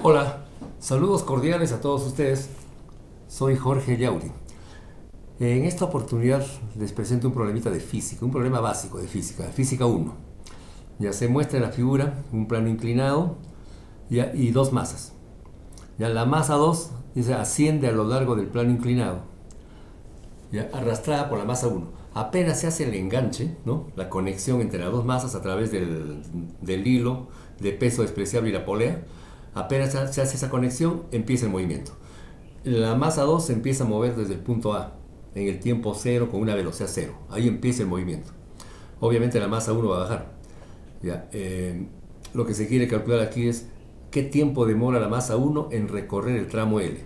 Hola, saludos cordiales a todos ustedes. Soy Jorge Yauri. En esta oportunidad les presento un problemita de física, un problema básico de física 1. Ya se muestra en la figura un plano inclinado y dos masas. Ya la masa 2 dice, asciende a lo largo del plano inclinado, ya, arrastrada por la masa 1. Apenas se hace el enganche, ¿no? La conexión entre las dos masas a través del hilo de peso despreciable y la polea, apenas se hace esa conexión, empieza el movimiento. La masa 2 se empieza a mover desde el punto A, en el tiempo cero, con una velocidad cero. Ahí empieza el movimiento. Obviamente la masa 1 va a bajar. ¿Ya? Lo que se quiere calcular aquí es qué tiempo demora la masa 1 en recorrer el tramo L.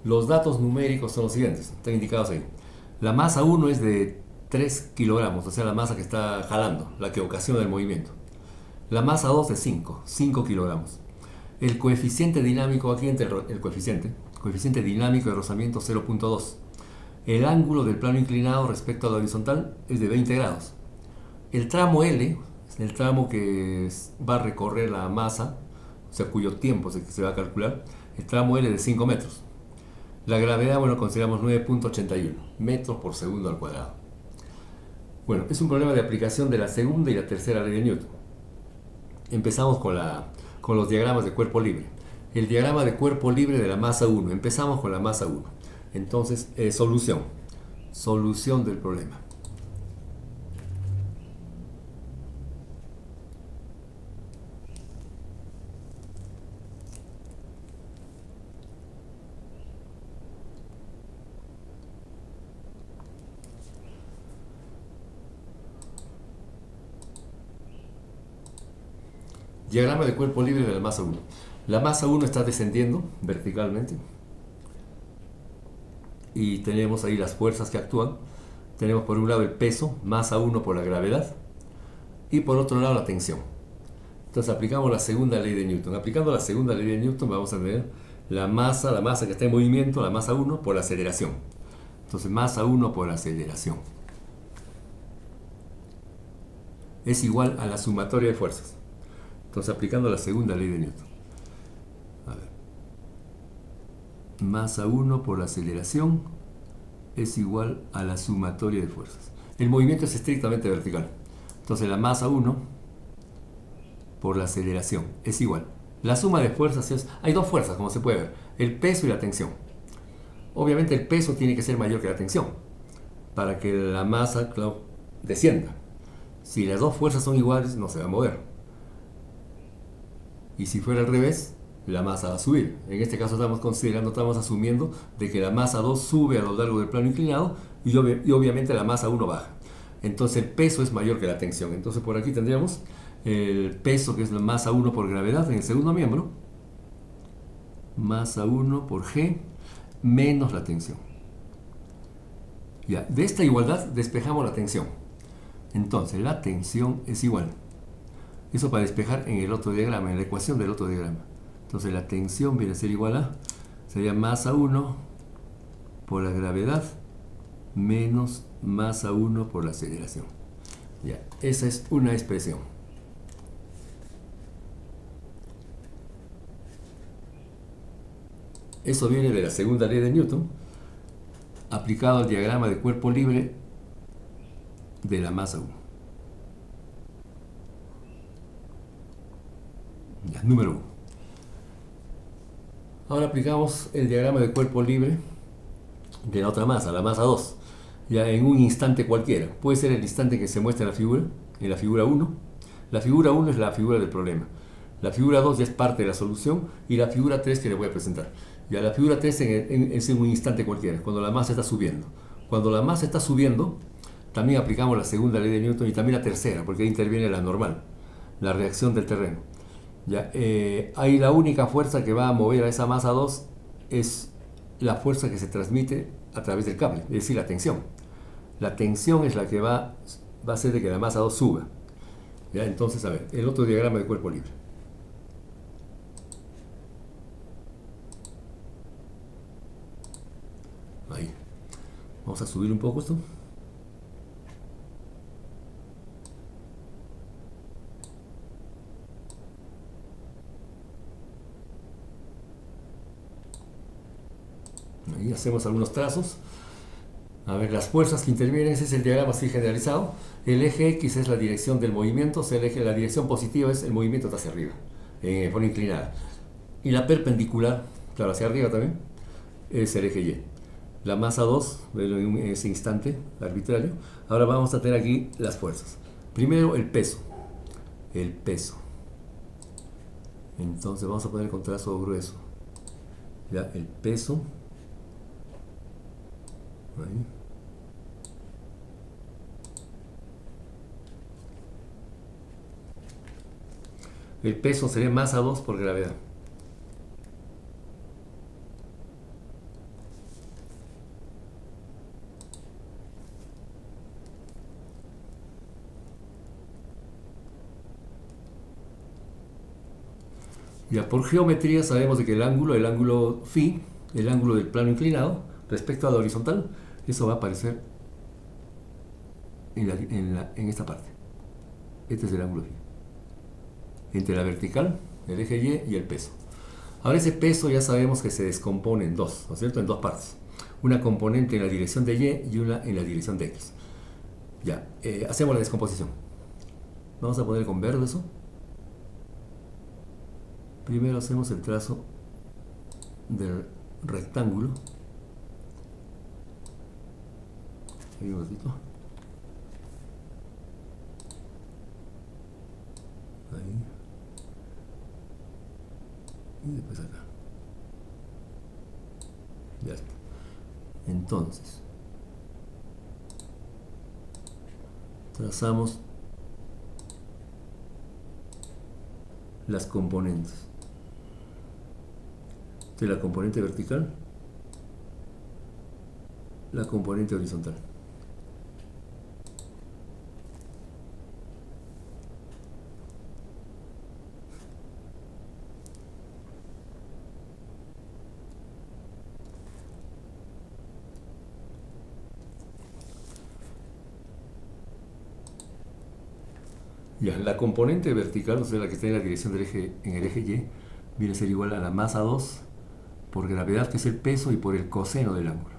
Los datos numéricos son los siguientes, están indicados ahí. La masa 1 es de 3 kilogramos, o sea, la masa que está jalando, la que ocasiona el movimiento. La masa 2 de 5 kilogramos. El coeficiente dinámico, aquí entre el coeficiente dinámico de rozamiento 0.2. El ángulo del plano inclinado respecto a la horizontal es de 20 grados. El tramo L, el tramo que va a recorrer la masa, o sea, cuyo tiempo se va a calcular, el tramo L de 5 metros. La gravedad, bueno, consideramos 9.81 metros por segundo al cuadrado. Bueno, es un problema de aplicación de la segunda y la tercera ley de Newton. Empezamos con los diagramas de cuerpo libre. El diagrama de cuerpo libre de la masa 1. Empezamos con la masa 1. Entonces, solución. Solución del problema. Diagrama de cuerpo libre de la masa 1. La masa 1 está descendiendo verticalmente y tenemos ahí las fuerzas que actúan. Tenemos por un lado el peso, masa 1 por la gravedad, y por otro lado la tensión. Entonces aplicamos la segunda ley de Newton. Aplicando la segunda ley de Newton vamos a tener la masa que está en movimiento, la masa 1 por la aceleración. Entonces masa 1 por aceleración es igual a la sumatoria de fuerzas. Entonces aplicando la segunda ley de Newton. A ver. Masa 1 por la aceleración es igual a la sumatoria de fuerzas. El movimiento es estrictamente vertical. Entonces la masa 1 por la aceleración es igual. La suma de fuerzas es... Hay dos fuerzas, como se puede ver. El peso y la tensión. Obviamente el peso tiene que ser mayor que la tensión para que la masa, claro, descienda. Si las dos fuerzas son iguales, no se va a mover. Y si fuera al revés, la masa va a subir. En este caso estamos asumiendo de que la masa 2 sube a lo largo del plano inclinado y obviamente la masa 1 baja. Entonces el peso es mayor que la tensión. Entonces por aquí tendríamos el peso, que es la masa 1 por gravedad en el segundo miembro, masa 1 por G, menos la tensión. Ya, de esta igualdad despejamos la tensión. Entonces la tensión es igual. Eso para despejar en el otro diagrama, en la ecuación del otro diagrama. Entonces la tensión viene a ser igual a, sería masa 1 por la gravedad menos masa 1 por la aceleración. Ya, esa es una expresión. Eso viene de la segunda ley de Newton, aplicado al diagrama de cuerpo libre de la masa 1. Ya, número 1. Ahora aplicamos el diagrama de cuerpo libre de la otra masa, la masa 2, ya en un instante cualquiera. Puede ser el instante que se muestra en la figura 1. La figura 1 es la figura del problema. La figura 2 ya es parte de la solución y la figura 3 que le voy a presentar. Ya la figura 3 es en un instante cualquiera, cuando la masa está subiendo. Cuando la masa está subiendo, también aplicamos la segunda ley de Newton y también la tercera, porque ahí interviene la normal, la reacción del terreno. Ya, ahí la única fuerza que va a mover a esa masa 2 es la fuerza que se transmite a través del cable, es decir, la tensión. La tensión es la que va a hacer de que la masa 2 suba. ¿Ya? Entonces, a ver, el otro diagrama de cuerpo libre. Ahí. Vamos a subir un poco esto. Ahí hacemos algunos trazos. A ver, las fuerzas que intervienen, ese es el diagrama así generalizado. El eje X es la dirección del movimiento, o sea, la dirección positiva es el movimiento hacia arriba, en forma inclinada. Y la perpendicular, claro, hacia arriba también, es el eje Y. La masa 2, en ese instante arbitrario. Ahora vamos a tener aquí las fuerzas. Primero el peso. El peso. Entonces vamos a poner con trazo grueso. Ya, el peso. Ahí. El peso sería masa 2 por gravedad. Ya por geometría sabemos de que el ángulo phi, el ángulo del plano inclinado respecto a la horizontal, eso va a aparecer en esta parte. Este es el ángulo phi. Entre la vertical, el eje Y y el peso. Ahora ese peso ya sabemos que se descompone en dos, ¿no es cierto? En dos partes. Una componente en la dirección de Y y una en la dirección de X. Ya, hacemos la descomposición. Vamos a poner con verde eso. Primero hacemos el trazo del rectángulo. Ahí un ratito. Ahí. Y después acá. Ya está. Entonces, trazamos las componentes de la componente vertical, la componente horizontal. Ya, la componente vertical, o sea, la que está en la dirección del eje, en el eje Y, viene a ser igual a la masa 2 por gravedad, que es el peso, y por el coseno del ángulo.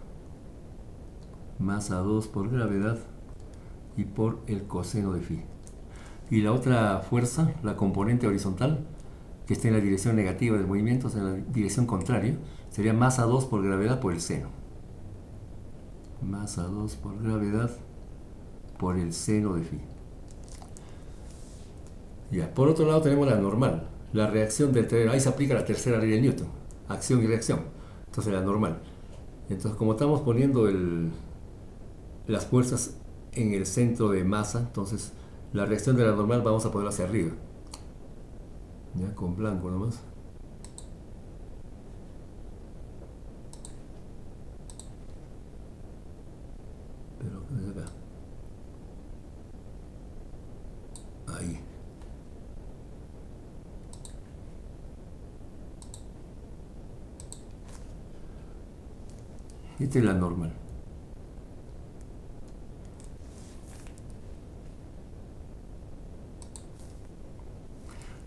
Masa 2 por gravedad y por el coseno de phi. Y la otra fuerza, la componente horizontal, que está en la dirección negativa del movimiento, o sea, en la dirección contraria, sería masa 2 por gravedad por el seno. Masa 2 por gravedad por el seno de phi. Ya, por otro lado tenemos la normal, la reacción del terreno. Ahí se aplica la tercera ley de Newton, acción y reacción. Entonces la normal. Entonces como estamos poniendo las fuerzas en el centro de masa, entonces la reacción de la normal vamos a ponerla hacia arriba. Ya, con blanco nomás. Pero desde acá. Ahí. Esta es la normal.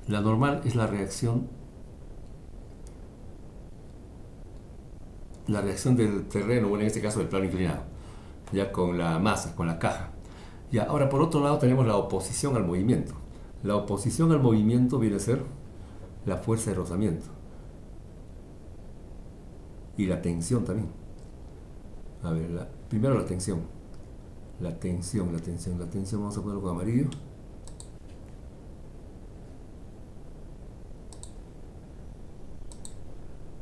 La normal es la reacción del terreno, bueno, en este caso del plano inclinado, ya con la masa, con la caja. Ya, ahora por otro lado tenemos la oposición al movimiento. La oposición al movimiento viene a ser la fuerza de rozamiento y la tensión también. A ver, primero la tensión. La tensión, vamos a ponerlo con amarillo.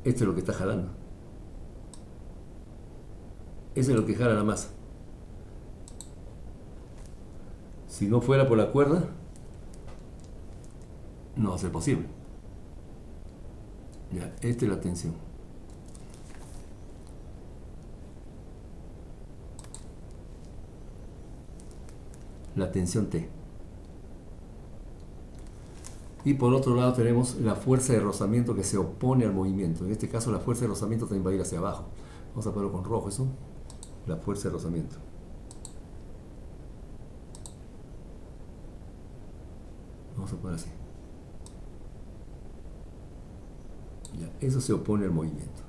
Esto es lo que está jalando. Eso es lo que jala la masa. Si no fuera por la cuerda, no va a ser posible. Ya, esta es la tensión. La tensión T. Y por otro lado tenemos la fuerza de rozamiento que se opone al movimiento. En este caso la fuerza de rozamiento también va a ir hacia abajo. Vamos a ponerlo con rojo eso. La fuerza de rozamiento. Vamos a poner así. Ya, eso se opone al movimiento.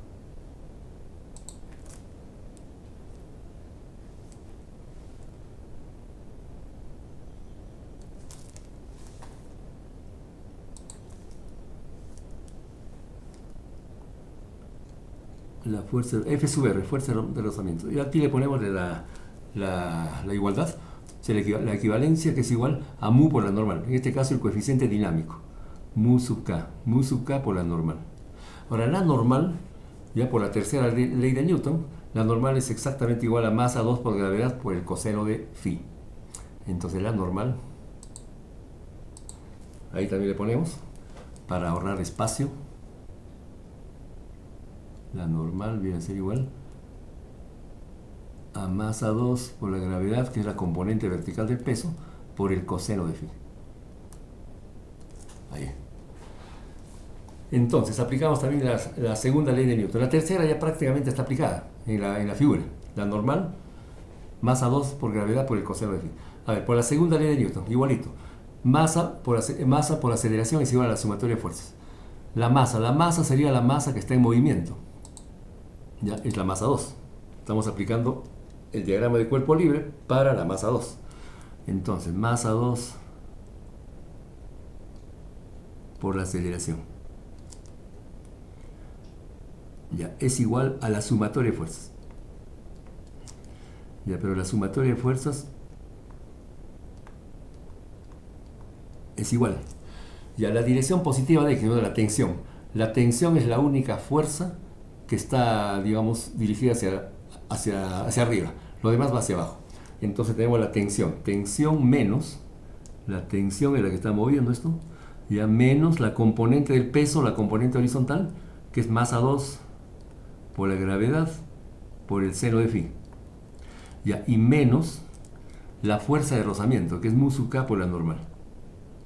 la fuerza F sub R, fuerza de rozamiento. Y aquí le ponemos la igualdad, o sea, la equivalencia, que es igual a mu por la normal. En este caso el coeficiente dinámico, mu sub k por la normal. Ahora la normal, ya por la tercera ley de Newton, la normal es exactamente igual a masa 2 por gravedad por el coseno de phi. Entonces la normal, ahí también le ponemos, para ahorrar espacio, la normal viene a ser igual a masa 2 por la gravedad, que es la componente vertical del peso, por el coseno de phi. Ahí. Entonces aplicamos también la segunda ley de Newton. La tercera ya prácticamente está aplicada en la figura. La normal, masa 2 por gravedad por el coseno de phi. A ver, por la segunda ley de Newton, igualito. Masa por aceleración es igual a la sumatoria de fuerzas. La masa sería la masa que está en movimiento. Ya es la masa 2. Estamos aplicando el diagrama de cuerpo libre para la masa 2. Entonces, masa 2 por la aceleración, ya es igual a la sumatoria de fuerzas. Ya, pero la sumatoria de fuerzas es igual. Ya, la dirección positiva de la tensión. La tensión es la única fuerza que está, digamos, dirigida hacia arriba. Lo demás va hacia abajo. Entonces tenemos la tensión. Tensión menos, la tensión es la que está moviendo esto, ya menos la componente del peso, la componente horizontal, que es masa 2 por la gravedad por el seno de phi. Ya, y menos la fuerza de rozamiento, que es mu sub k por la normal.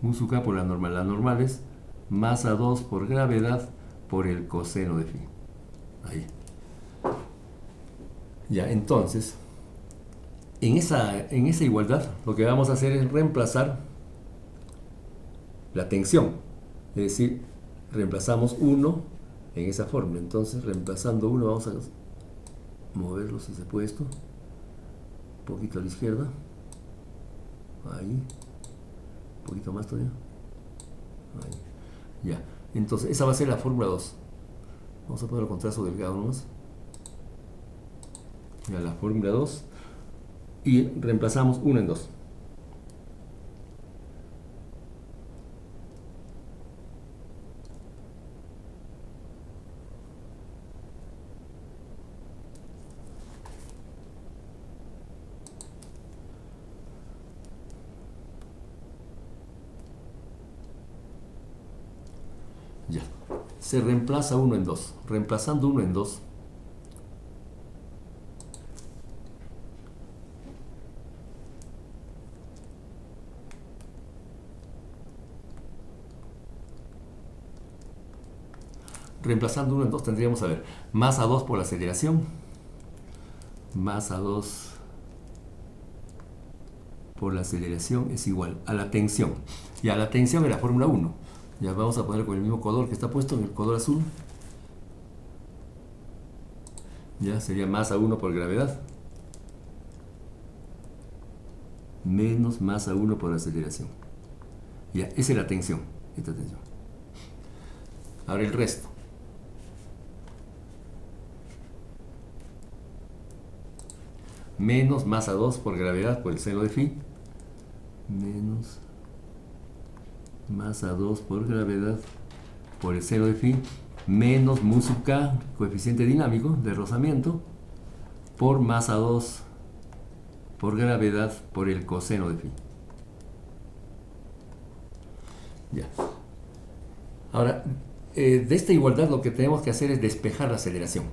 Mu sub k por la normal. La normal es masa 2 por gravedad por el coseno de phi. Ahí. Ya, entonces, en esa igualdad, lo que vamos a hacer es reemplazar la tensión. Es decir, reemplazamos 1 en esa fórmula. Entonces, reemplazando 1, vamos a moverlo, si se puede, esto un poquito a la izquierda. Ahí. Un poquito más todavía. Ahí. Ya. Entonces, esa va a ser la fórmula 2. Vamos a poner con trazo delgado nomás. Ya, la fórmula 2. Y reemplazamos 1 en 2. Ya. Se reemplaza 1 en 2. Reemplazando 1 en 2. Reemplazando 1 en 2 tendríamos, a ver, masa 2 por la aceleración. Masa 2 por la aceleración es igual a la tensión. Y a la tensión es la fórmula 1. Ya vamos a poner con el mismo color que está puesto, en el color azul. Ya sería masa 1 por gravedad menos masa 1 por aceleración. Ya, esa es la tensión. Esta tensión. Ahora el resto. Menos masa 2 por gravedad por el seno de phi. Menos masa 2 por gravedad por el seno de phi. Menos mu sub k, coeficiente dinámico de rozamiento, por masa 2 por gravedad por el coseno de phi. Ya. Ahora, de esta igualdad lo que tenemos que hacer es despejar la aceleración.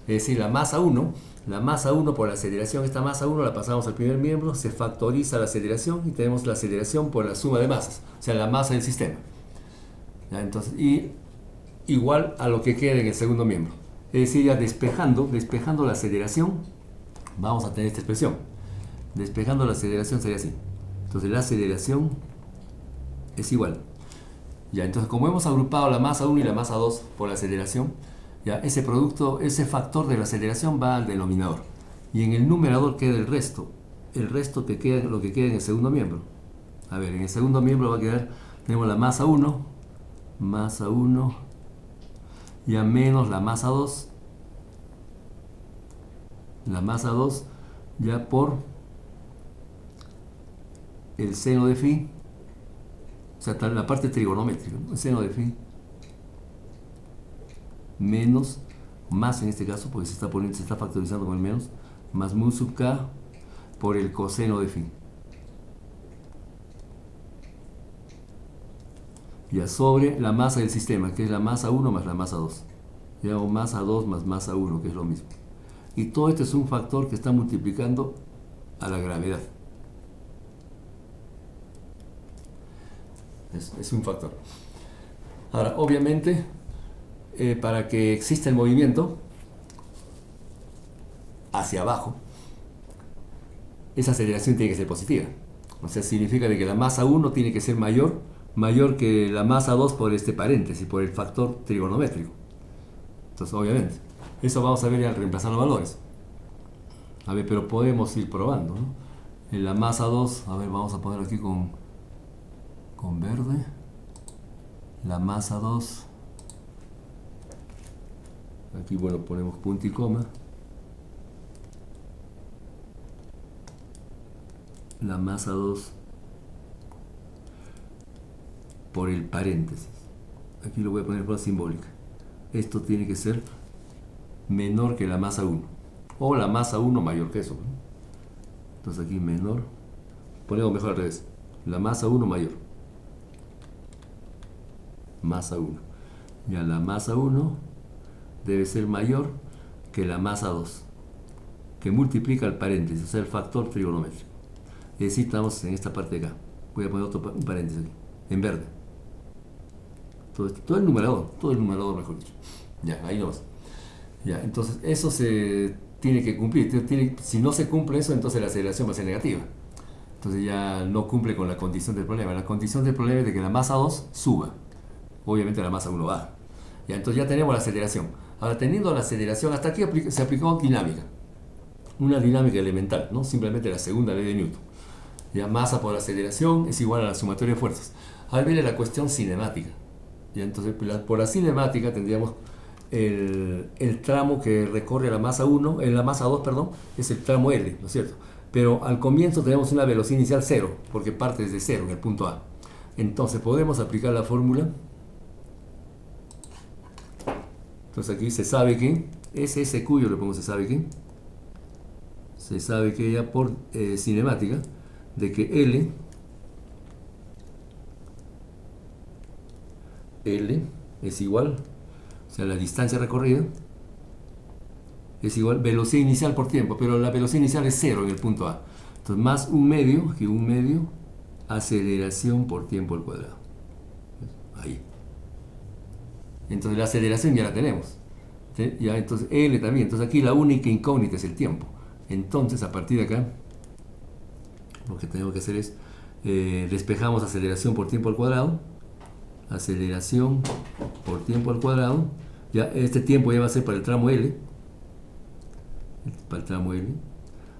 Es decir, la masa 1 por la aceleración, esta masa 1 la pasamos al primer miembro, se factoriza la aceleración y tenemos la aceleración por la suma de masas, o sea, la masa del sistema. ¿Ya? Entonces, y igual a lo que queda en el segundo miembro. Es decir, ya despejando la aceleración, vamos a tener esta expresión. Despejando la aceleración sería así. Entonces la aceleración es igual. Ya, entonces como hemos agrupado la masa 1 y la masa 2 por la aceleración, ya ese producto, ese factor de la aceleración va al denominador. Y en el numerador queda el resto. El resto que queda, lo que queda en el segundo miembro. A ver, en el segundo miembro va a quedar, tenemos la masa 1, ya menos la masa 2, la masa 2 ya por el seno de phi, o sea, la parte trigonométrica, ¿no? El seno de phi menos, más en este caso, porque se está factorizando con el menos, más mu sub k por el coseno de phi. Ya sobre la masa del sistema, que es la masa 1 más la masa 2. Y hago masa 2 más masa 1, que es lo mismo. Y todo esto es un factor que está multiplicando a la gravedad. Es un factor. Ahora, obviamente, para que exista el movimiento hacia abajo, esa aceleración tiene que ser positiva. O sea, significa de que la masa 1 tiene que ser mayor que la masa 2 por este paréntesis, por el factor trigonométrico. Entonces, obviamente, eso vamos a ver ya al reemplazar los valores. A ver, pero podemos ir probando, ¿no? En la masa 2, a ver, vamos a poner aquí con verde. La masa 2. Aquí, bueno, ponemos punto y coma. La masa 2 por el paréntesis. Aquí lo voy a poner en forma simbólica. Esto tiene que ser menor que la masa 1. O la masa 1 mayor que eso, ¿no? Entonces aquí menor. Ponemos mejor al revés. La masa 1 mayor. Masa 1. Ya la masa 1 debe ser mayor que la masa 2, que multiplica el paréntesis, o sea, el factor trigonométrico. Es decir, estamos en esta parte de acá. Voy a poner un paréntesis aquí, en verde. Todo el numerador mejor dicho. Ya, ahí nomás. Ya, entonces eso se tiene que cumplir. Si no se cumple eso, entonces la aceleración va a ser negativa. Entonces ya no cumple con la condición del problema. La condición del problema es de que la masa 2 suba. Obviamente la masa 1 baja. Ya, entonces ya tenemos la aceleración. Ahora, teniendo la aceleración, hasta aquí se aplicó dinámica. Una dinámica elemental, ¿no? Simplemente la segunda ley de Newton. Ya, masa por aceleración es igual a la sumatoria de fuerzas. Ahora viene la cuestión cinemática. Ya, entonces, por la cinemática tendríamos el tramo que recorre la masa 1, la masa 2, perdón, es el tramo L, ¿no es cierto? Pero al comienzo tenemos una velocidad inicial 0, porque parte desde 0 en el punto A. Entonces podemos aplicar la fórmula. Entonces aquí se sabe que SSQ, yo le pongo se sabe que ya por cinemática, de que L es igual, o sea, la distancia recorrida es igual velocidad inicial por tiempo, pero la velocidad inicial es 0 en el punto A. Entonces más un medio, aceleración por tiempo al cuadrado. Ahí. Entonces la aceleración ya la tenemos. ¿Sí? Ya, entonces L también. Entonces aquí la única incógnita es el tiempo. Entonces a partir de acá, lo que tenemos que hacer es despejamos aceleración por tiempo al cuadrado. Aceleración por tiempo al cuadrado. Ya este tiempo ya va a ser para el tramo L. Para el tramo L.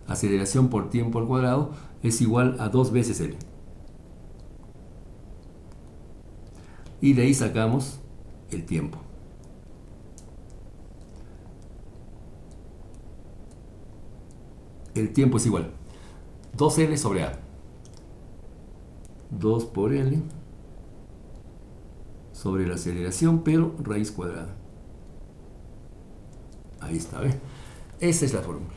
Aceleración por tiempo al cuadrado es igual a 2 veces L. Y de ahí sacamos el tiempo. El tiempo es igual 2L sobre A. 2 por L sobre la aceleración, pero raíz cuadrada. Ahí está, ¿ves? Esa es la fórmula.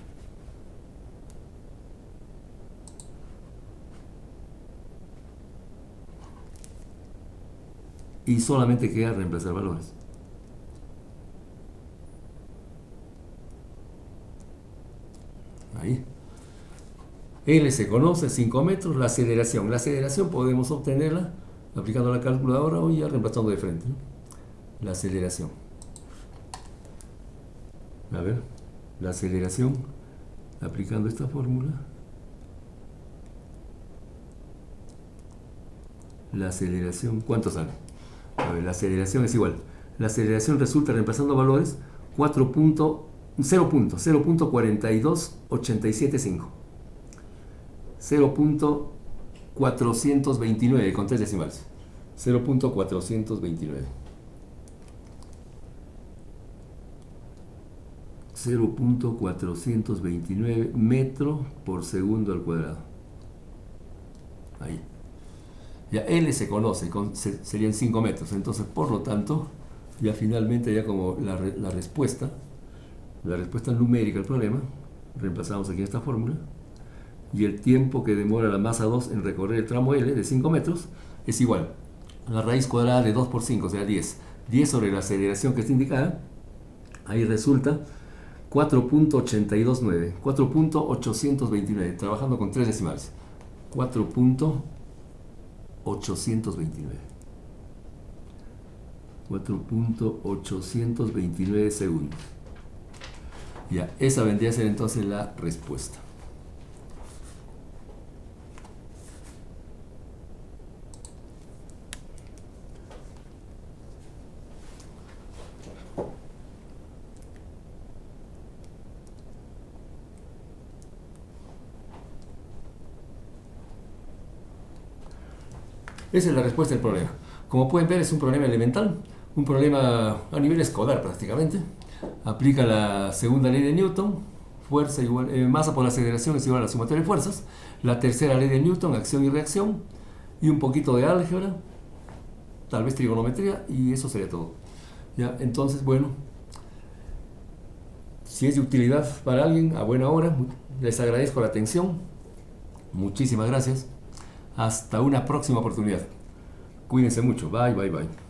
Y solamente queda reemplazar valores. Ahí. L se conoce, 5 metros. La aceleración podemos obtenerla aplicando la calculadora o ya reemplazando de frente, ¿no? La aceleración. A ver, la aceleración aplicando esta fórmula. La aceleración, ¿cuánto sale? A ver, la aceleración es igual. La aceleración resulta reemplazando valores 0.42875. 0.429 con 3 decimales. 0.429. 0.429 metro por segundo al cuadrado. Ahí. Ya L se conoce, serían 5 metros. Entonces, por lo tanto, ya finalmente, ya como la respuesta numérica al problema, reemplazamos aquí esta fórmula, y el tiempo que demora la masa 2 en recorrer el tramo L de 5 metros es igual a la raíz cuadrada de 2 por 5, o sea 10. 10 sobre la aceleración que está indicada, ahí resulta 4.829, 4.829, trabajando con 3 decimales. 4.829. 4.829 segundos. Ya, esa vendría a ser entonces la respuesta. Esa es la respuesta del problema. Como pueden ver, es un problema elemental, un problema a nivel escolar prácticamente. Aplica la segunda ley de Newton, fuerza igual, masa por aceleración es igual a la sumatoria de fuerzas. La tercera ley de Newton, acción y reacción, y un poquito de álgebra, tal vez trigonometría, y eso sería todo. ¿Ya? Entonces, bueno, si es de utilidad para alguien, a buena hora, les agradezco la atención. Muchísimas gracias. Hasta una próxima oportunidad. Cuídense mucho. Bye, bye, bye.